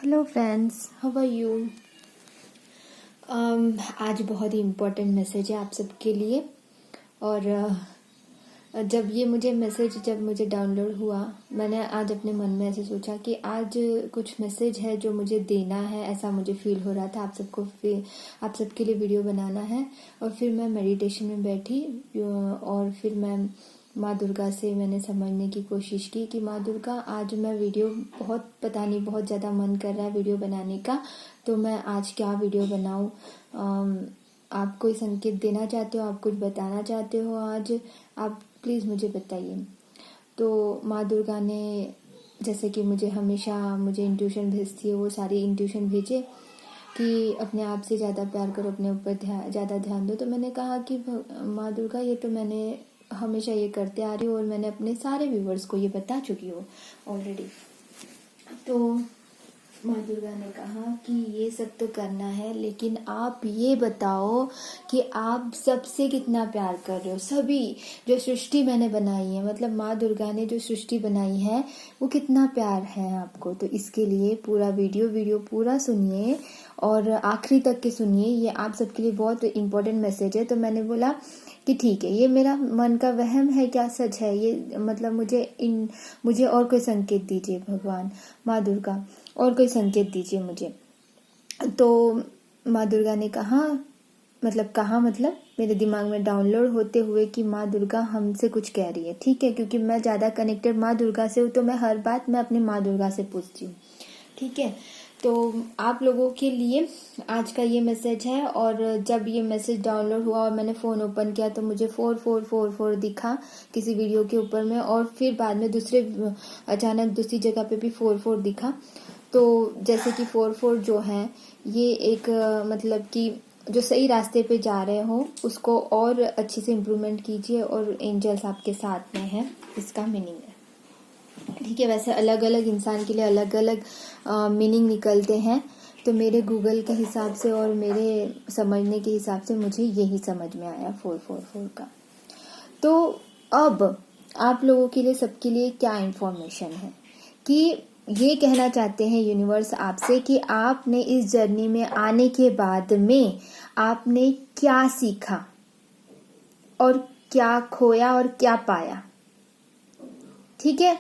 Hello friends, how are you. आज बहुत ही important message है आप सबके लिए। और जब मुझे डाउनलोड हुआ, मैंने आज अपने मन में ऐसे सोचा कि आज कुछ मैसेज है जो मुझे देना है, ऐसा मुझे फील हो रहा था। आप सबके लिए वीडियो बनाना है। और फिर मैं मेडिटेशन में बैठी और फिर मैं माँ दुर्गा से मैंने समझने की कोशिश की कि माँ दुर्गा, आज मैं वीडियो बहुत ज़्यादा मन कर रहा है वीडियो बनाने का, तो मैं आज क्या वीडियो बनाऊं। आप कोई संकेत देना चाहते हो, आप कुछ बताना चाहते हो, आज आप प्लीज़ मुझे बताइए। तो माँ दुर्गा ने जैसे कि मुझे इंट्यूशन भेजती है, वो सारी इंट्यूशन भेजे कि अपने आप से ज़्यादा प्यार करो, अपने ऊपर ज़्यादा ध्यान दो। तो मैंने कहा कि माँ दुर्गा, ये तो मैंने हमेशा ये करते आ रही हूँ और मैंने अपने सारे व्यूवर्स को ये बता चुकी हूँ ऑलरेडी। तो माँ दुर्गा ने कहा कि ये सब तो करना है, लेकिन आप ये बताओ कि आप सबसे कितना प्यार कर रहे हो। सभी जो सृष्टि मैंने बनाई है, मतलब माँ दुर्गा ने जो सृष्टि बनाई है, वो कितना प्यार है आपको। तो इसके लिए पूरा वीडियो पूरा सुनिए और आखिरी तक के सुनिए। ये आप सबके लिए बहुत इम्पोर्टेंट मैसेज है। तो मैंने बोला कि ठीक है, ये मेरा मन का वहम है क्या सच है, ये मतलब मुझे और कोई संकेत दीजिए भगवान, माँ दुर्गा, और कोई संकेत दीजिए मुझे। तो माँ दुर्गा ने कहा मतलब मेरे दिमाग में डाउनलोड होते हुए कि माँ दुर्गा हमसे कुछ कह रही है। ठीक है, क्योंकि मैं ज़्यादा कनेक्टेड माँ दुर्गा से हूँ, तो मैं हर बात मैं अपनी माँ दुर्गा से पूछती हूँ। ठीक है, तो आप लोगों के लिए आज का ये मैसेज है। और जब ये मैसेज डाउनलोड हुआ और मैंने फ़ोन ओपन किया तो मुझे 4444 दिखा किसी वीडियो के ऊपर में, और फिर बाद में अचानक दूसरी जगह पे भी 44 दिखा। तो जैसे कि 44 जो है, ये एक मतलब कि जो सही रास्ते पे जा रहे हो उसको और अच्छे से इम्प्रूवमेंट कीजिए, और एंजल्स आपके साथ में है, इसका मीनिंग है। ठीक है, वैसे अलग अलग इंसान के लिए अलग अलग मीनिंग निकलते हैं। तो मेरे गूगल के हिसाब से और मेरे समझने के हिसाब से मुझे यही समझ में आया 444 का। तो अब आप लोगों के लिए, सबके लिए क्या इन्फॉर्मेशन है कि ये कहना चाहते हैं यूनिवर्स आपसे कि आपने इस जर्नी में आने के बाद में आपने क्या सीखा और क्या खोया और क्या पाया। ठीक है,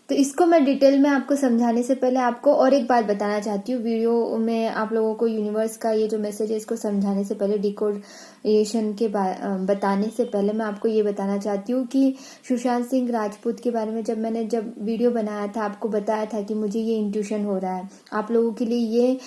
तो इसको मैं डिटेल में आपको समझाने से पहले आपको और एक बात बताना चाहती हूँ। वीडियो में आप लोगों को यूनिवर्स का ये जो मैसेज है, इसको समझाने से पहले, डिकोडेशन के बताने से पहले मैं आपको ये बताना चाहती हूँ कि सुशांत सिंह राजपूत के बारे में जब वीडियो बनाया था, आपको बताया था कि मुझे ये इंट्यूशन हो रहा है। आप लोगों के लिए ये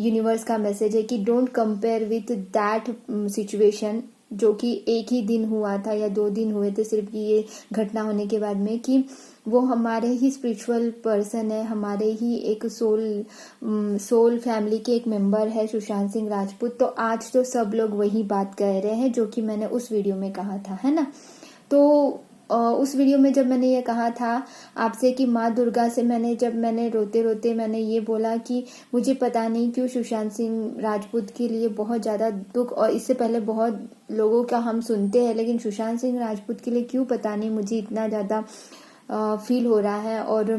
यूनिवर्स का मैसेज है कि don't compare with that situation, जो कि एक ही दिन हुआ था या 2 दिन हुए थे सिर्फ ये घटना होने के बाद में, कि वो हमारे ही स्पिरिचुअल पर्सन है, हमारे ही एक सोल फैमिली के एक मेंबर है सुशांत सिंह राजपूत। तो आज तो सब लोग वही बात कह रहे हैं जो कि मैंने उस वीडियो में कहा था, है ना। तो उस वीडियो में जब मैंने ये कहा था आपसे कि माँ दुर्गा से मैंने रोते रोते मैंने ये बोला कि मुझे पता नहीं क्यों सुशांत सिंह राजपूत के लिए बहुत ज़्यादा दुख, और इससे पहले बहुत लोगों का हम सुनते हैं, लेकिन सुशांत सिंह राजपूत के लिए क्यों पता नहीं मुझे इतना ज़्यादा फील हो रहा है। और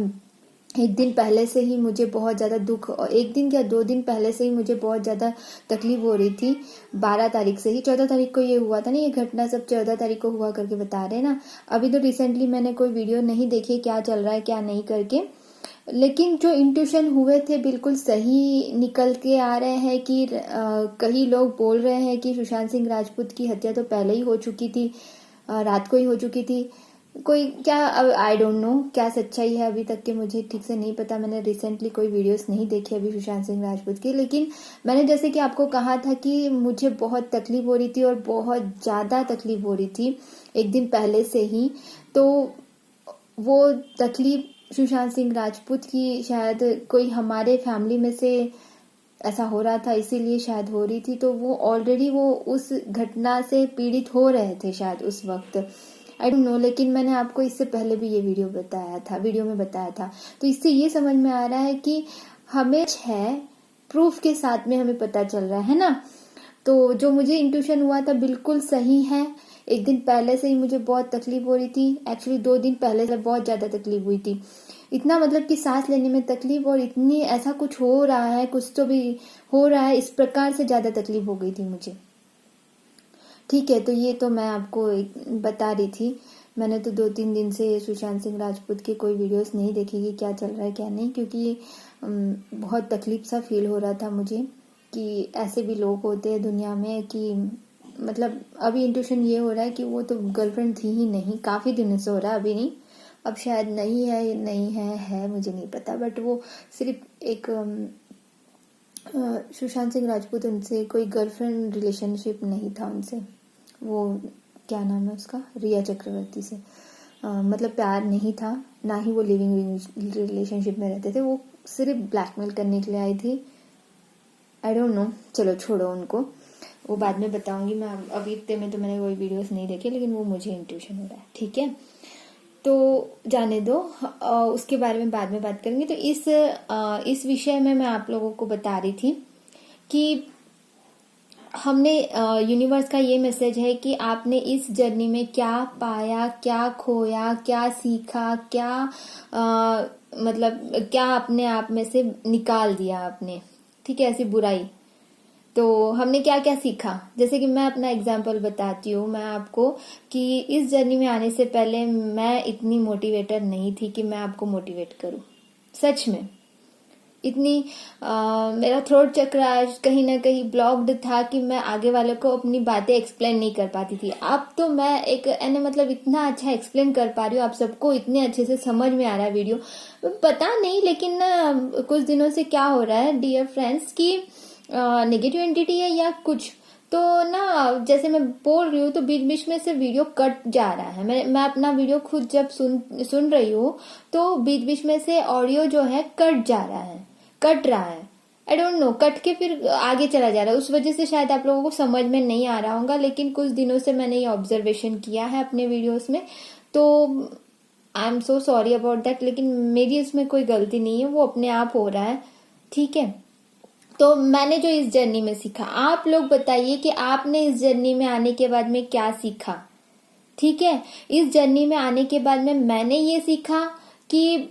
एक दिन पहले से ही मुझे बहुत ज़्यादा दुख, और एक दिन क्या 2 दिन पहले से ही मुझे बहुत ज़्यादा तकलीफ हो रही थी। 12 तारीख से ही, 14 तारीख को ये हुआ था ना, ये घटना सब 14 तारीख को हुआ करके बता रहे हैं ना। अभी तो रिसेंटली मैंने कोई वीडियो नहीं देखी क्या चल रहा है क्या नहीं करके, लेकिन जो इंट्यूशन हुए थे बिल्कुल सही निकल के आ रहे हैं कि कई लोग बोल रहे हैं कि सुशांत सिंह राजपूत की हत्या तो पहले ही हो चुकी थी, रात को ही हो चुकी थी। कोई क्या, आई डोंट नो क्या सच्चाई है, अभी तक के मुझे ठीक से नहीं पता। मैंने रिसेंटली कोई वीडियोस नहीं देखी अभी सुशांत सिंह राजपूत की, लेकिन मैंने जैसे कि आपको कहा था कि मुझे बहुत तकलीफ हो रही थी और बहुत ज़्यादा तकलीफ हो रही थी एक दिन पहले से ही। तो वो तकलीफ सुशांत सिंह राजपूत की, शायद कोई हमारे फैमिली में से ऐसा हो रहा था, इसीलिए शायद हो रही थी। तो वो ऑलरेडी वो उस घटना से पीड़ित हो रहे थे शायद उस वक्त, आई डोंट नो। लेकिन मैंने आपको इससे पहले भी ये वीडियो में बताया था। तो इससे ये समझ में आ रहा है कि हमें है प्रूफ के साथ में हमें पता चल रहा है ना। तो जो मुझे इंट्यूशन हुआ था बिल्कुल सही है। एक दिन पहले से ही मुझे बहुत तकलीफ हो रही थी, एक्चुअली 2 दिन पहले से बहुत ज़्यादा तकलीफ हुई थी। इतना मतलब कि सांस लेने में तकलीफ, और इतनी ऐसा कुछ हो रहा है, कुछ तो भी हो रहा है, इस प्रकार से ज़्यादा तकलीफ हो गई थी मुझे। ठीक है, तो ये तो मैं आपको बता रही थी। मैंने तो 2-3 दिन से सुशांत सिंह राजपूत के कोई वीडियोस नहीं देखी कि क्या चल रहा है क्या नहीं, क्योंकि बहुत तकलीफ सा फील हो रहा था मुझे कि ऐसे भी लोग होते हैं दुनिया में, कि मतलब अभी इंट्यूशन ये हो रहा है कि वो तो गर्लफ्रेंड थी ही नहीं, काफ़ी दिनों से हो रहा है, अभी नहीं, अब शायद नहीं है मुझे नहीं पता, बट वो सिर्फ एक सुशांत सिंह राजपूत, उनसे कोई गर्लफ्रेंड रिलेशनशिप नहीं था उनसे, वो क्या नाम है उसका, रिया चक्रवर्ती से मतलब प्यार नहीं था, ना ही वो लिविंग रिलेशनशिप में रहते थे, वो सिर्फ ब्लैकमेल करने के लिए आई थी। आई डोंट नो, चलो छोड़ो उनको, वो बाद में बताऊंगी मैं। अभी इतने में तो मैंने कोई वीडियोस नहीं देखे, लेकिन वो मुझे इंट्यूशन हो रहा है। ठीक है, तो जाने दो, उसके बारे में बाद में बात करेंगे। तो इस विषय में मैं आप लोगों को बता रही थी कि हमने यूनिवर्स का ये मैसेज है कि आपने इस जर्नी में क्या पाया, क्या खोया, क्या सीखा, क्या मतलब क्या अपने आप में से निकाल दिया आपने, ठीक है, ऐसी बुराई। तो हमने क्या क्या सीखा, जैसे कि मैं अपना एग्जाम्पल बताती हूँ मैं आपको, कि इस जर्नी में आने से पहले मैं इतनी मोटिवेटर नहीं थी कि मैं आपको मोटिवेट करूँ, सच में। इतनी मेरा थ्रोट चक्र कहीं ना कहीं ब्लॉक्ड था कि मैं आगे वालों को अपनी बातें एक्सप्लेन नहीं कर पाती थी। अब तो मैं मतलब इतना अच्छा एक्सप्लेन कर पा रही हूँ, आप सबको इतने अच्छे से समझ में आ रहा है वीडियो, पता नहीं, लेकिन कुछ दिनों से क्या हो रहा है डियर फ्रेंड्स की नेगेटिव एंटिटी है या कुछ, तो ना जैसे मैं बोल रही हूँ तो बीच बीच में से वीडियो कट जा रहा है। मैं अपना वीडियो खुद जब सुन रही हूँ तो बीच बीच में से ऑडियो जो है कट रहा है। आई डोंट नो, कट के फिर आगे चला जा रहा है, उस वजह से शायद आप लोगों को समझ में नहीं आ रहा होगा, लेकिन कुछ दिनों से मैंने ये ऑब्जर्वेशन किया है अपने वीडियोस में, तो I am so sorry about that, लेकिन मेरी इसमें कोई गलती नहीं है, वो अपने आप हो रहा है। ठीक है, तो मैंने जो इस जर्नी में सीखा, आप लोग बताइए कि आपने इस जर्नी में आने के बाद में क्या सीखा। ठीक है, इस जर्नी में आने के बाद में मैंने ये सीखा कि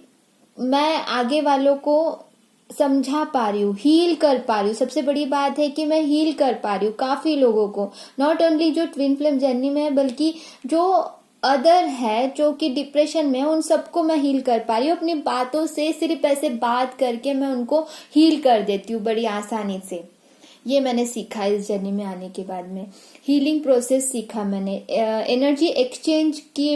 मैं आगे वालों को समझा पा रही हूँ, हील कर पा रही हूँ। सबसे बड़ी बात है कि मैं हील कर पा रही हूँ काफी लोगों को, नॉट ओनली जो ट्विन फ्लेम जर्नी में है, बल्कि जो अदर है जो कि डिप्रेशन में है, उन सबको मैं हील कर पा रही हूँ अपनी बातों से। सिर्फ ऐसे बात करके मैं उनको हील कर देती हूँ बड़ी आसानी से। ये मैंने सीखा इस जर्नी में आने के बाद में, हीलिंग प्रोसेस सीखा मैंने, एनर्जी एक्सचेंज की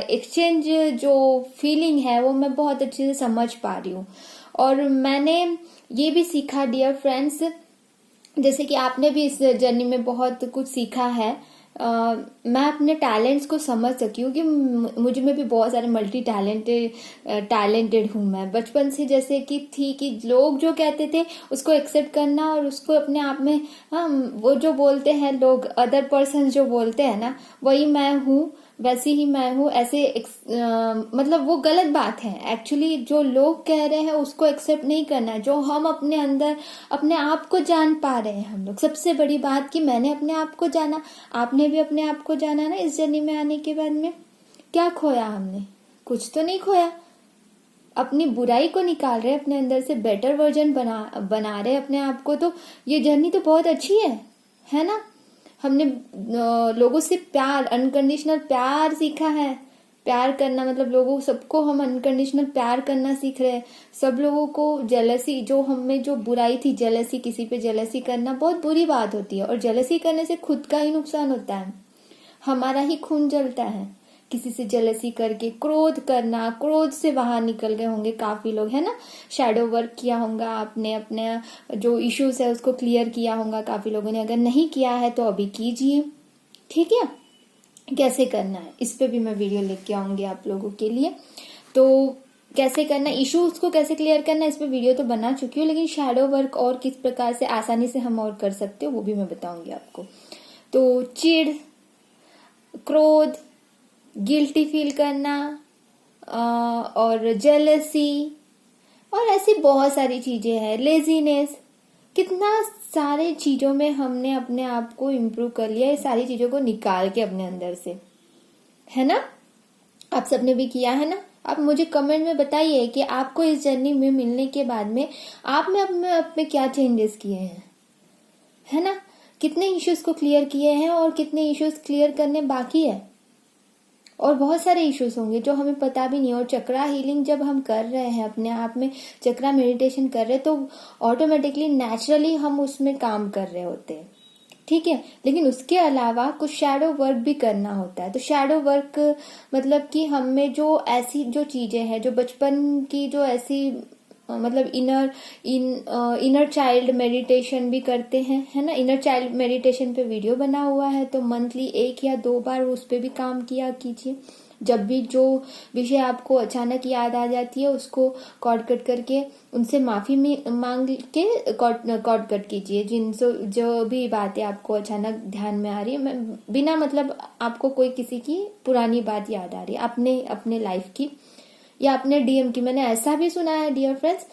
एक्सचेंज जो फीलिंग है वो मैं बहुत अच्छे से समझ पा रही हूँ। और मैंने ये भी सीखा डियर फ्रेंड्स, जैसे कि आपने भी इस जर्नी में बहुत कुछ सीखा है, मैं अपने टैलेंट्स को समझ सकी हूँ कि मुझे में भी बहुत सारे मल्टी टैलेंटेड हूँ मैं। बचपन से जैसे कि थी कि लोग जो कहते थे उसको एक्सेप्ट करना और उसको अपने आप में, वो जो बोलते हैं लोग, अदर पर्सन जो बोलते हैं ना, वही मैं हूँ, वैसी ही मैं हूँ, ऐसे मतलब वो गलत बात है एक्चुअली। जो लोग कह रहे हैं उसको एक्सेप्ट नहीं करना है, जो हम अपने अंदर अपने आप को जान पा रहे हैं हम लोग। सबसे बड़ी बात कि मैंने अपने आप को जाना, आपने भी अपने आप को जाना ना इस जर्नी में आने के बाद में। क्या खोया हमने? कुछ तो नहीं खोया। अपनी बुराई को निकाल रहे अपने अंदर से, बेटर वर्जन बना रहे अपने आप को, तो ये जर्नी तो बहुत अच्छी है ना। हमने लोगों से प्यार, अनकंडीशनल प्यार सीखा है। प्यार करना मतलब लोगों सबको हम अनकंडीशनल प्यार करना सीख रहे हैं। सब लोगों को जेलसी, जो हमें जो बुराई थी जेलसी, किसी पे जेलसी करना बहुत बुरी बात होती है, और जेलसी करने से खुद का ही नुकसान होता है, हमारा ही खून जलता है। किसी से जेलसी करके क्रोध करना, क्रोध से बाहर निकल गए होंगे काफी लोग, है ना। शैडो वर्क किया होगा आपने, अपने जो इश्यूज है उसको क्लियर किया होगा काफी लोगों ने। अगर नहीं किया है तो अभी कीजिए, ठीक है। कैसे करना है इस पे भी मैं वीडियो लेके आऊंगी आप लोगों के लिए। तो कैसे करना, इश्यूज को कैसे क्लियर करना, इस पे वीडियो तो बना चुकी हूँ, लेकिन शैडो वर्क और किस प्रकार से आसानी से हम और कर सकते हो वो भी मैं बताऊंगी आपको। तो चिढ़, क्रोध, गिल्टी फील करना, और जेलसी, और ऐसी बहुत सारी चीजें हैं, लेजीनेस, कितना सारे चीजों में हमने अपने आप को इम्प्रूव कर लिया, ये सारी चीजों को निकाल के अपने अंदर से, है ना। आप सबने भी किया है ना, आप मुझे कमेंट में बताइए कि आपको इस जर्नी में मिलने के बाद में आप में अपने क्या चेंजेस किए हैं, है ना। कितने इश्यूज को क्लियर किए हैं और कितने इश्यूज क्लियर करने बाकी है, और बहुत सारे इश्यूज होंगे जो हमें पता भी नहीं। और चक्रा हीलिंग जब हम कर रहे हैं अपने आप में, चक्रा मेडिटेशन कर रहे हैं, तो ऑटोमेटिकली नेचुरली हम उसमें काम कर रहे होते हैं, ठीक है। लेकिन उसके अलावा कुछ शैडो वर्क भी करना होता है। तो शैडो वर्क मतलब कि हम में जो ऐसी जो चीजें हैं, जो बचपन की जो ऐसी मतलब इनर चाइल्ड मेडिटेशन भी करते हैं, है ना। इनर चाइल्ड मेडिटेशन पे वीडियो बना हुआ है, तो मंथली 1 या 2 बार उस पे भी काम किया कीजिए। जब भी जो विषय आपको अचानक याद आ जाती है, उसको कॉर्ड कट करके उनसे माफी मांग के कॉर्ड कट कीजिए। जिनसे जो भी बातें आपको अचानक ध्यान में आ रही है, बिना मतलब आपको कोई किसी की पुरानी बात याद आ रही है, अपने लाइफ की या अपने डीएम की। मैंने ऐसा भी सुना है डियर फ्रेंड्स